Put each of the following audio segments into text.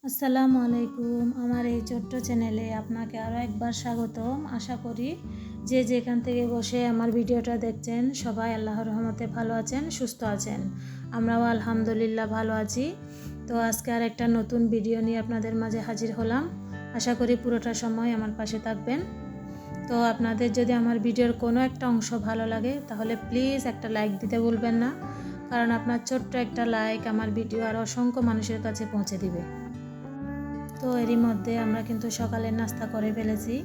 আসসালামু আলাইকুম। আমার এই ছোট্ট চ্যানেলে আপনাকে আরও একবার স্বাগতম। আশা করি যে যেখান থেকে বসে আমার ভিডিওটা দেখছেন সবাই আল্লাহর রহমতে ভালো আছেন, সুস্থ আছেন। আমরাও আলহামদুলিল্লাহ ভালো আছি। তো আজকে আর একটা নতুন ভিডিও নিয়ে আপনাদের মাঝে হাজির হলাম। আশা করি পুরোটা সময় আমার পাশে থাকবেন। তো আপনাদের যদি আমার ভিডিওর কোনো একটা অংশ ভালো লাগে তাহলে প্লিজ একটা লাইক দিতে ভুলবেন না, কারণ আপনার ছোট্ট একটা লাইক আমার ভিডিও আর অসংখ্য মানুষের কাছে পৌঁছে দিবে। তো এরই মধ্যে আমরা কিন্তু সকালের নাস্তা করে ফেলেছি।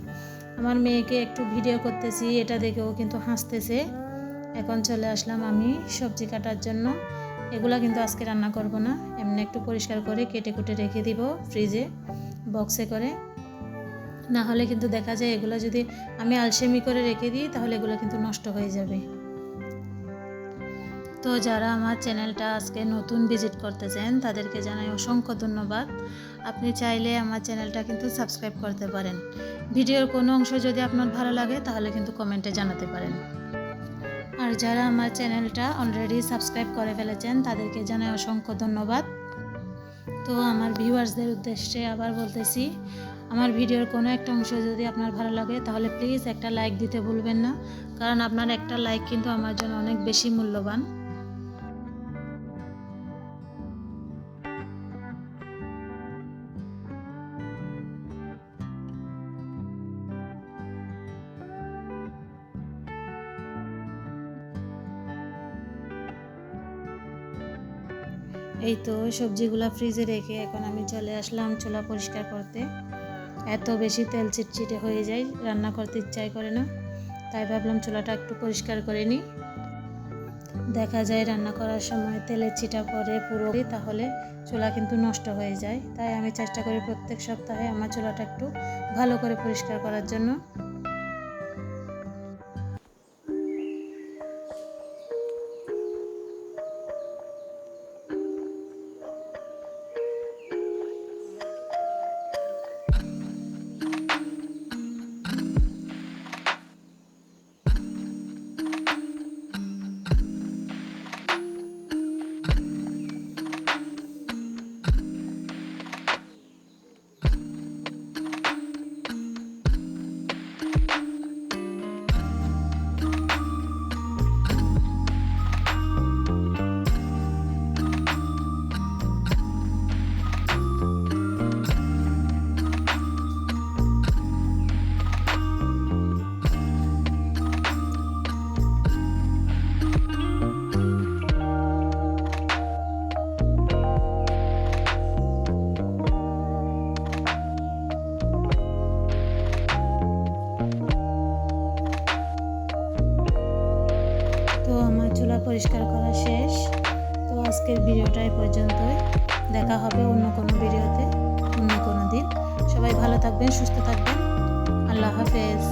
আমার মেয়েকে একটু ভিডিও করতেছি, এটা দেখেও কিন্তু হাসতেছে। এখন চলে আসলাম আমি সবজি কাটার জন্য। এগুলা কিন্তু আজকে রান্না করব না, এমনি একটু পরিষ্কার করে কেটে কুটে রেখে দিব ফ্রিজে বক্সে করে। না হলে কিন্তু দেখা যায় এগুলো যদি আমি আলসেমি করে রেখে দিই তাহলে এগুলো কিন্তু নষ্ট হয়ে যাবে। তো যারা আমার চ্যানেলটা আজকে নতুন ভিজিট করতেছেন তাদেরকে জানাই অসংখ্য ধন্যবাদ। আপনি চাইলে আমার চ্যানেলটা কিন্তু সাবস্ক্রাইব করতে পারেন। ভিডিওর কোনো অংশ যদি আপনার ভালো লাগে তাহলে কিন্তু কমেন্টে জানাতে পারেন। আর যারা আমার চ্যানেলটা অলরেডি সাবস্ক্রাইব করে ফেলেছেন তাদেরকে জানাই অসংখ্য ধন্যবাদ। তো আমার ভিউয়ার্সদের উদ্দেশ্যে আবার বলতেছি, আমার ভিডিওর কোনো একটা অংশ যদি আপনার ভালো লাগে তাহলে প্লিজ একটা লাইক দিতে ভুলবেন না, কারণ আপনার একটা লাইক কিন্তু আমার জন্য অনেক বেশি মূল্যবান। এই তো সবজিগুলো ফ্রিজে রেখে এখন আমি চলে আসলাম চুলা পরিষ্কার করতে। এত বেশি তেল চিটচিটে হয়ে যায়, রান্না করতে ইচ্ছাই করে না, তাই ভাবলাম চুলাটা একটু পরিষ্কার করে নিই। দেখা যায় রান্না করার সময় তেলের ছিটা পড়ে পুরো, তাহলে চুলা কিন্তু নষ্ট হয়ে যায়। তাই আমি চেষ্টা করি প্রত্যেক সপ্তাহে আমার চুলাটা একটু ভালো করে পরিষ্কার করার জন্য। তো আমার চুলা পরিষ্কার করা শেষ। তো আজকের ভিডিওটা এই পর্যন্তই। দেখা হবে অন্য কোনো ভিডিওতে অন্য কোনো দিন। সবাই ভালো থাকবেন, সুস্থ থাকবেন। আল্লাহ হাফেজ।